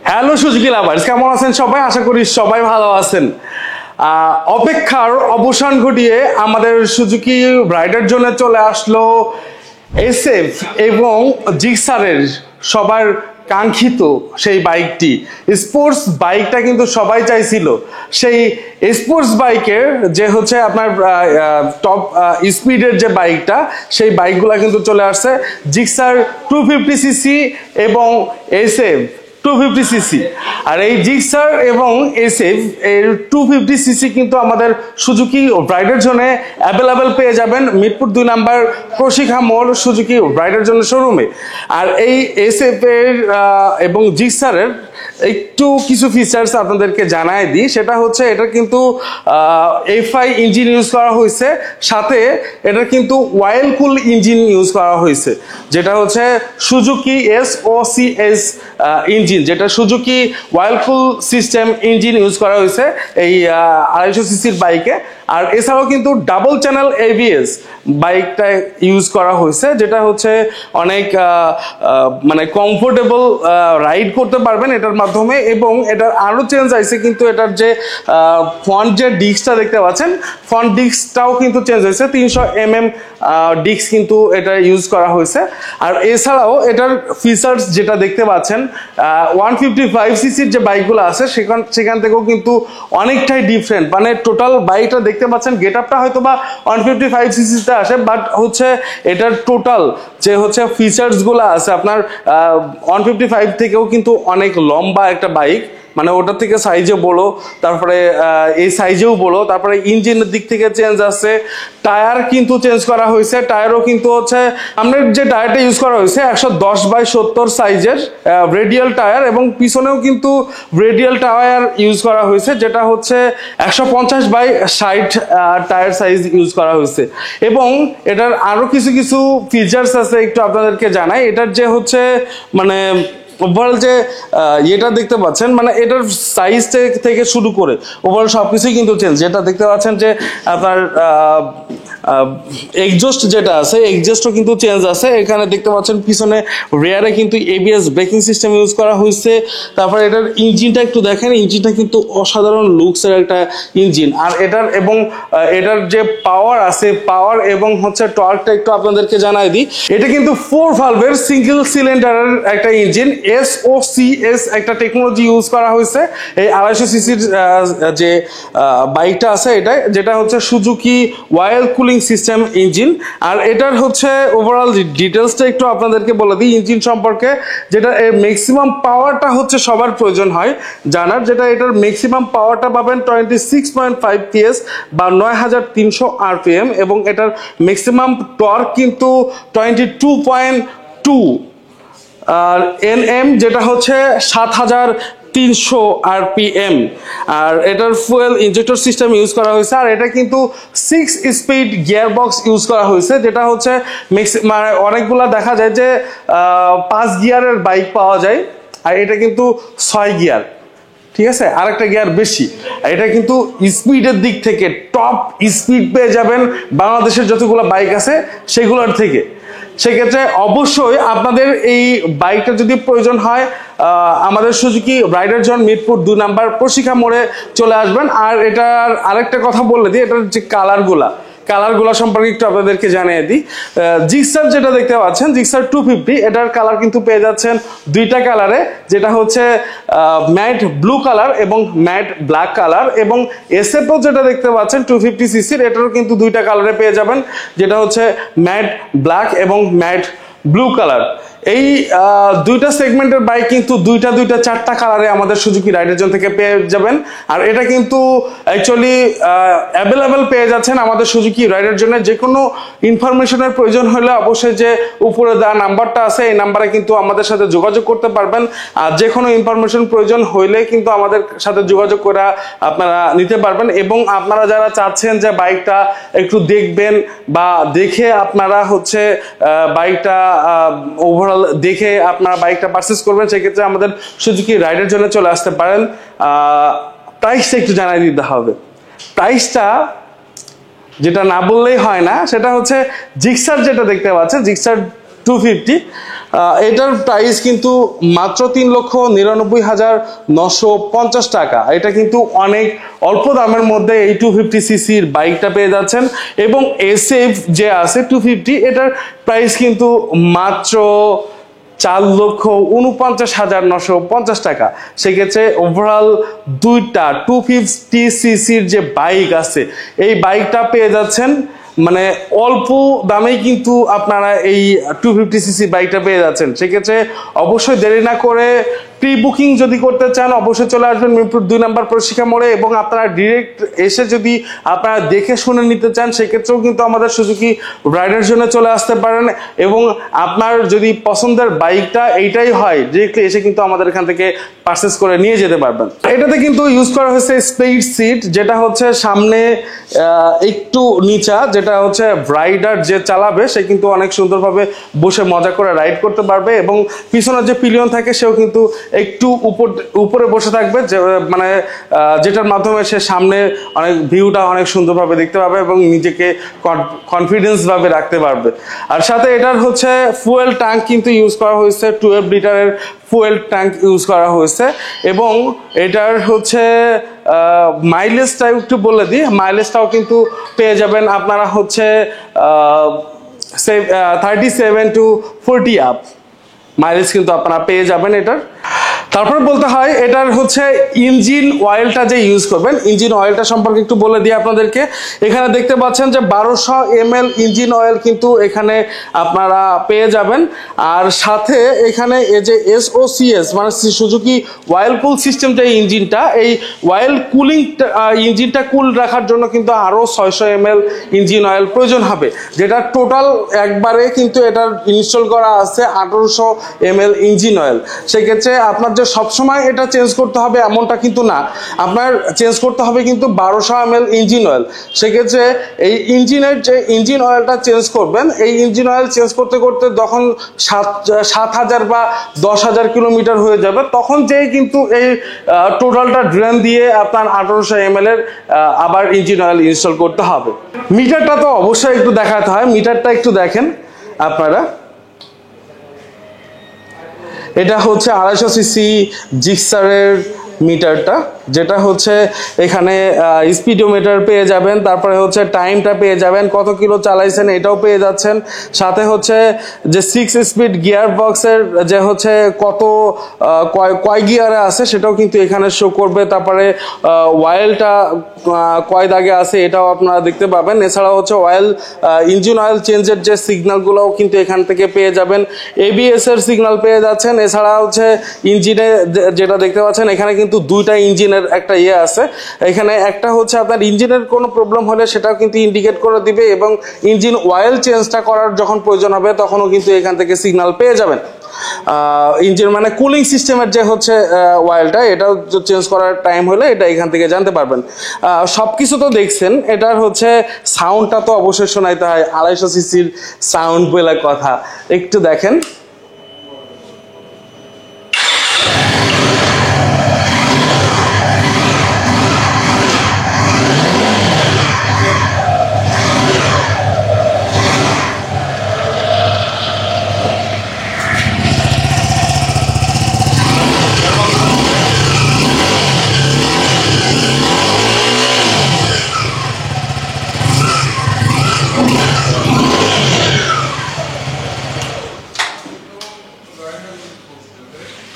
Hello Suzuki lovers, কেমন আছেন সবাই? আশা করি সবাই ভালো আছেন। অপেক্ষার অবসান ঘটিয়ে আমাদের সুজুকি রাইডের জন্য চলে আসলো এসএফ এবং জিক্সারের সবার কাঙ্ক্ষিত সেই বাইকটি। স্পোর্টস বাইকটা কিন্তু সবাই চাইছিল। সেই স্পোর্টস বাইকের যে হচ্ছে আপনার টপ স্পিডের যে বাইকটা, সেই বাইকগুলো কিন্তু চলে আসছে জিক্সার 250cc এবং এসএফ 250cc। আর এই জিক্সার এবং এসএফ এর 250cc কিন্তু আমাদের সুজুকি রাইডের জন্য অ্যাভেলেবেল পেয়ে যাবেন মিরপুর 2 নাম্বার প্রশিক্ষা মোড় সুজুকি রাইডের জন্য শোরুমে। আর এই এসএফ এর এবং জিক্সারের একটু কিছু ফিচার্স আপনাদেরকে জানাই দিই। সেটা হচ্ছে এটা কিন্তু এফআই ইঞ্জিন ইউজ করা হয়েছে, সাথে এটা কিন্তু ওয়াইল কুল ইঞ্জিন ইউজ করা হয়েছে, যেটা হচ্ছে সুজুকি SOCS ইঞ্জিন, যেটা সুজুকি ওয়াইল কুল সিস্টেম ইঞ্জিন ইউজ করা হয়েছে এই 250cc বাইকে। আর এছাড়াও কিন্তু ডাবল চ্যানেল ABS বাইকটা ইউজ করা হয়েছে, যেটা হচ্ছে অনেক মানে কমফোর্টেবল রাইড করতে পারবেন এটার মাধ্যমে। এবং এটার আরো চেঞ্জ আছে, কিন্তু এটার যে ফ্রন্ট যে ডিস্কটা দেখতে পাচ্ছেন, ফ্রন্ট ডিস্কটাও কিন্তু চেঞ্জ হয়েছে, 300mm ডিস্ক কিন্তু এটা ইউজ করা হয়েছে। আর এছাড়াও এটার ফিচার্স যেটা দেখতে পাচ্ছেন 155cc যে বাইকগুলো আছে সেখান থেকেও কিন্তু অনেকটাই ডিফারেন্ট। মানে টোটাল বাইকটা দেখতে পাচ্ছেন, গেট আপটা হয়তো বা 155cc তে আসে, বাট হচ্ছে এটার টোটাল যে হচ্ছে ফিচার্স গুলো আছে আপনার 155 থেকেও কিন্তু অনেক লম্বা একটা বাইক। মানে ওটার থেকে সাইজে বড়, তারপরে এই সাইজেও বড়, তারপরে ইঞ্জিনের দিক থেকে চেঞ্জ আছে, টায়ার কিন্তু চেঞ্জ করা হয়েছে। টায়ারও কিন্তু হচ্ছে আমাদের যে টায়ারটা ইউজ করা হয়েছে 110/70 সাইজের রেডিয়াল টায়ার, এবং পিছনেও কিন্তু রেডিয়াল টায়ার ইউজ করা হয়েছে, যেটা হচ্ছে 150/60 টায়ার সাইজ ইউজ করা হয়েছে। এবং এটার আরো কিছু কিছু ফিচার্স আছে, একটু আপনাদেরকে জানাই। এটার যে হচ্ছে মানে ওভারঅল যে এটা দেখতে পাচ্ছেন, মানে এটার সাইজ থেকে শুরু করে ওভারঅল সবকিছুই কিন্তু চেঞ্জ। যেটা দেখতে পাচ্ছেন যে আপনার এক্সজস্ট যেটা আছে, এক্সজস্টও কিন্তু চেঞ্জ আছে। এখানে দেখতে পাচ্ছেন পিছনে রেয়ারে কিন্তু ABS ব্রেকিং সিস্টেম ইউজ করা হয়েছে। তারপরে এটার ইঞ্জিনটা একটু দেখেন, ইঞ্জিনটা কিন্তু অসাধারণ লুকসের একটা ইঞ্জিন। আর এটার যে পাওয়ার আছে, পাওয়ার এবং হচ্ছে টর্কটা একটু আপনাদেরকে জানাই দিই। এটা কিন্তু 4 ভালভের সিঙ্গেল সিলিন্ডারের একটা ইঞ্জিন, SOCS একটা টেকনোলজি ইউজ করা হয়েছে এই 250cc যে বাইকটা আছে এটা, যেটা হচ্ছে সুজুকি ওয়াইল কুলিং সিস্টেম ইঞ্জিন। আর এটার হচ্ছে ওভারঅল ডিটেলসটা একটু আপনাদেরকে বলে দিই ইঞ্জিন সম্পর্কে। যেটা এর ম্যাক্সিমাম পাওয়ারটা হচ্ছে সবার প্রয়োজন হয় জানার, যেটা এটার ম্যাক্সিমাম পাওয়ারটা পাবেন 26.5 PS বা 9300 RPM, এবং এটার ম্যাক্সিমাম টর্ক কিন্তু 22.2 আর NM, যেটা হচ্ছে 7300 RPM। আর এটার ফুয়েল ইনজেক্টর সিস্টেম ইউজ করা হয়েছে। আর এটা কিন্তু 6 স্পিড গিয়ার বক্স ইউজ করা হয়েছে, যেটা হচ্ছে মানে অনেকগুলা দেখা যায় যে 5 গিয়ারের বাইক পাওয়া যায়, আর এটা কিন্তু 6 গিয়ার, ঠিক আছে, আরেকটা গিয়ার বেশি। এটা কিন্তু স্পিডের দিক থেকে টপ স্পিড পেয়ে যাবেন বাংলাদেশের যতগুলো বাইক আছে সেগুলোর থেকে। সেক্ষেত্রে অবশ্যই আপনাদের এই বাইকটা যদি প্রয়োজন হয় আমাদের Suzuki rider zone Mirpur 2 number প্রশিক্ষা মোড়ে চলে আসবেন। আর এটার আরেকটা কথা বলে দিই, এটার যে কালারগুলো সম্পর্কে একটু আপনাদেরকে জানিয়ে দিই। জিক্সার যেটা দেখতে পাচ্ছেন, জিক্সার 250, এটার কালার কিন্তু পেয়ে যাচ্ছেন দুইটা কালারে, যেটা হচ্ছে ম্যাট ব্লু কালার এবং ম্যাট ব্ল্যাক কালার। এবং এসএফও যেটা দেখতে পাচ্ছেন 250cc, এটারও কিন্তু দুইটা কালারে পেয়ে যাবেন, যেটা হচ্ছে ম্যাট ব্ল্যাক এবং ম্যাট ব্লু কালার। এই দুইটা সেগমেন্টের বাইক কিন্তু দুইটা 4টা কালারে আমাদের সুজুকি রাইডার জোন থেকে পেয়ে যাবেন। আর এটা কিন্তু অ্যাকচুয়ালি অ্যাভেলেবেল পেয়ে যাচ্ছেন আমাদের সুজুকি রাইডার জোনে। যে কোনো ইনফরমেশনের প্রয়োজন হলে অবশ্যই যে উপরে দেওয়া নাম্বারটা আছে এই নাম্বারে কিন্তু আমাদের সাথে যোগাযোগ করতে পারবেন। আর যে কোনো ইনফরমেশন প্রয়োজন হইলে কিন্তু আমাদের সাথে যোগাযোগ করে আপনারা নিতে পারবেন। এবং আপনারা যারা চাচ্ছেন যে বাইকটা একটু দেখবেন বা দেখে আপনারা হচ্ছে বাইকটা ওভারঅল দেখে আপনারা বাইকটা পারচেজ করবেন, সেক্ষেত্রে আমাদের সুজুকি রাইডার জন্য চলে আসতে পারেন। প্রাইসটা একটু জানাই দিতে হবে। প্রাইসটা যেটা না বললেই হয় না, সেটা হচ্ছে জিক্সার যেটা দেখতে পাচ্ছেন, জিক্সার 250 এটার প্রাইস কিন্তু মাত্র 3,99,950 টাকা। এটা কিন্তু অনেক অল্প দামের মধ্যে এই 250 সিসির বাইকটা পেয়ে যাচ্ছেন। এবং এসএফ যে আছে 250, এটার প্রাইস কিন্তু মাত্র 4,49,950 টাকা। সেক্ষেত্রে ওভারঅল দুইটা 250 সিসির যে বাইক আছে, এই বাইকটা পেয়ে যাচ্ছেন মানে অল্প দামেই কিন্তু আপনারা এই 250 সিসি বাইকটা পেয়ে যাচ্ছেন। সেক্ষেত্রে অবশ্যই দেরি না করে প্রি বুকিং যদি করতে চান, অবশ্যই চলে আসবেন মিরপুর 2 নম্বর প্রশিক্ষা মোড়ে। এবং আপনারা ডিরেক্ট এসে যদি আপনারা দেখে শুনে নিতে চান, সেক্ষেত্রেও কিন্তু আমাদের সুজুকি রাইডের জন্য চলে আসতে পারেন। এবং আপনার যদি পছন্দের বাইকটা এইটাই হয়, ডিরেক্টলি এসে কিন্তু আমাদের এখান থেকে পারচেস করে নিয়ে যেতে পারবেন। এটাতে কিন্তু ইউজ করা হয়েছে স্পিড সিট, যেটা হচ্ছে সামনে একটু নিচা, যেটা হচ্ছে রাইডার যে চালাবে সে কিন্তু অনেক সুন্দরভাবে বসে মজা করে রাইড করতে পারবে। এবং পিছনের যে পিলিয়ন থাকে সেও কিন্তু একটু উপরে বসে থাকবে, যে মানে যেটার মাধ্যমে সে সামনে অনেক ভিউটা অনেক সুন্দরভাবে দেখতে পাবে এবং নিজেকে কনফিডেন্স ভাবে রাখতে পারবে। আর সাথে এটার হচ্ছে ফুয়েল ট্যাঙ্ক কিন্তু ইউজ করা হয়েছে, 12 লিটারের ফুয়েল ট্যাঙ্ক ইউজ করা হয়েছে। এবং এটার হচ্ছে মাইলেজটা একটু বলে দিই, মাইলেজটাও কিন্তু পেয়ে যাবেন আপনারা হচ্ছে 37 to 40 আপ মাইলেজ কিন্তু আপনারা পেয়ে যাবেন এটার। তারপর বলতে হয় এটার হচ্ছে ইঞ্জিন অয়েলটা যে ইউজ করবেন, ইঞ্জিন অয়েলটা সম্পর্কে একটু বলে দিই আপনাদেরকে। এখানে দেখতে পাচ্ছেন যে 1200 ml ইঞ্জিন অয়েল কিন্তু এখানে আপনারা পেয়ে যাবেন। আর সাথে এখানে এই যে SOCS মানে সুজুকি অয়েল কুল সিস্টেম যে ইঞ্জিনটা, এই অয়েল কুলিং ইঞ্জিনটা কুল রাখার জন্য কিন্তু আরও 600 ml ইঞ্জিন অয়েল প্রয়োজন হবে, যেটা টোটাল একবারে কিন্তু এটার ইনস্টল করা আছে 1800 ml ইঞ্জিন অয়েল। সেক্ষেত্রে আপনার যে সবসময় এটা চেঞ্জ করতে হবে এমনটা কিন্তু না, আপনার চেঞ্জ করতে হবে কিন্তু 1200 ml ইঞ্জিন অয়েল। সেক্ষেত্রে এই ইঞ্জিনের যে ইঞ্জিন অয়েলটা চেঞ্জ করবেন, এই ইঞ্জিন অয়েল চেঞ্জ করতে করতে যখন 7,000 বা 10,000 কিলোমিটার হয়ে যাবে, তখন যেই কিন্তু এই টোটালটা ড্রেন দিয়ে আপনার 1800 ml এর আবার ইঞ্জিন অয়েল ইনস্টল করতে হবে। মিটারটা তো অবশ্যই একটু দেখাতে হয়, মিটারটা একটু দেখেন আপনারা। এটা হচ্ছে 250 সিসি জিক্সারের মিটারটা, যেটা হচ্ছে এখানে স্পিডোমিটার পেয়ে যাবেন, তারপরে হচ্ছে টাইমটা পেয়ে যাবেন, কত কিলো চালাইছেন এটাও পেয়ে যাচ্ছেন। সাথে হচ্ছে যে 6 স্পিড গিয়ার বক্সের যে হচ্ছে কত কয় গিয়ারে আছে সেটাও কিন্তু এখানে শো করবে। তারপরে অয়েলটা কয় দাগে আছে এটাও আপনারা দেখতে পাবেন। এছাড়া হচ্ছে ইঞ্জিন অয়েল চেঞ্জের যে সিগন্যালগুলোও কিন্তু এখান থেকে পেয়ে যাবেন। ABS এর সিগন্যাল পেয়ে যাচ্ছেন। এছাড়া হচ্ছে ইঞ্জিনে যেটা দেখতে পাচ্ছেন, এখানে কিন্তু দুইটা ইঞ্জিনের একটা আছে। এখানে একটা হচ্ছে আপনার ইঞ্জিনের কোনো প্রবলেম হলে সেটাও কিন্তু ইন্ডিকেট করে দিবে, এবং ইঞ্জিন অয়েল চেঞ্জটা করার যখন প্রয়োজন হবে তখনও কিন্তু এখান থেকে সিগন্যাল পেয়ে যাবেন। ইঞ্জিন মানে কুলিং সিস্টেমের যে হচ্ছে অয়েলটা, এটাও চেঞ্জ করার টাইম হলে এটা এখান থেকে জানতে পারবেন। সবকিছু তো দেখছেন, এটার হচ্ছে সাউন্ডটা তো অবশ্যই শোনাইতে হয়, 250 সিসির সাউন্ড বলে কথা। একটু দেখেন।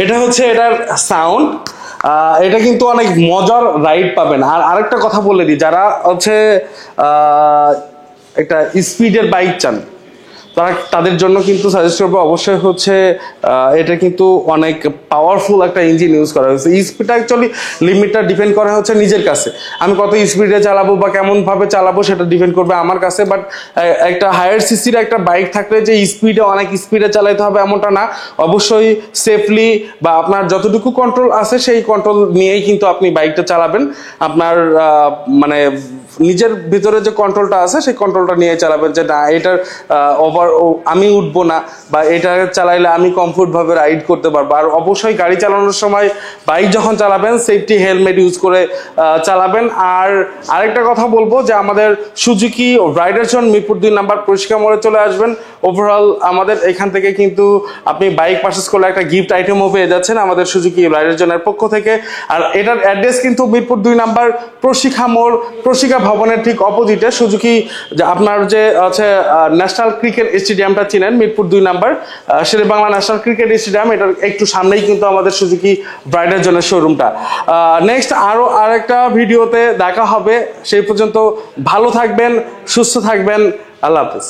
এটা হচ্ছে এটার সাউন্ড। এটা কিন্তু অনেক মজার রাইড পাবেন। আর আরেকটা কথা বলে দিই, যারা হচ্ছে একটা স্পিডের বাইক চান তাদের জন্য কিন্তু সাজেস্ট করবো অবশ্যই হচ্ছে এটা কিন্তু অনেক পাওয়ারফুল একটা ইঞ্জিন ইউজ করা হয়েছে। স্পিডটা অ্যাকচুয়ালি লিমিটটা ডিপেন্ড করা হচ্ছে নিজের কাছে, আমি কত স্পিডে চালাবো বা কেমন ভাবে চালাবো সেটা ডিপেন্ড করবে আমার কাছে। বাট একটা হায়ার সিসির একটা বাইক থাকলে যে স্পিডে অনেক স্পিডে চালাতে হবে এমনটা না, অবশ্যই সেফলি বা আপনার যতটুকু কন্ট্রোল আছে সেই কন্ট্রোল নিয়েই কিন্তু আপনি বাইকটা চালাবেন। আপনার মানে নিজের ভিতরে যে কন্ট্রোলটা আছে সেই কন্ট্রোলটা নিয়ে চালাবেন, যে না এটার ওভার আমি উঠবো না, বা এটা চালাইলে আমি কমফোর্টভাবে রাইড করতে পারবো। আর অবশ্যই গাড়ি চালানোর সময় বাইক যখন চালাবেন সেফটি হেলমেট ইউজ করে চালাবেন। আর আরেকটা কথা বলবো যে আমাদের Suzuki rider zone Mirpur 2 number পরিষ্কার মোড়ে চলে আসবেন। ওভারঅল আমাদের এখান থেকে কিন্তু আপনি বাইক পারচেস করলে একটা গিফট আইটেমও পেয়ে যাচ্ছেন আমাদের সুজুকি রাইডার জোনের পক্ষ থেকে। আর এটার অ্যাড্রেস কিন্তু মিরপুর 2 নাম্বার প্রশিক্ষা মোড়, প্রশিক্ষা ভবনের ঠিক অপোজিটে সুজুকি, আপনার যে হচ্ছে ন্যাশনাল ক্রিকেট স্টেডিয়ামটা চিনেন মিরপুর 2 নাম্বার, শেরে বাংলা ন্যাশনাল ক্রিকেট স্টেডিয়াম, এটার একটু সামনেই কিন্তু আমাদের সুজুকি রাইডার জোনের শোরুমটা। নেক্সট আরো আরেকটা ভিডিওতে দেখা হবে, সেই পর্যন্ত ভালো থাকবেন, সুস্থ থাকবেন, আল্লাহ হাফেজ।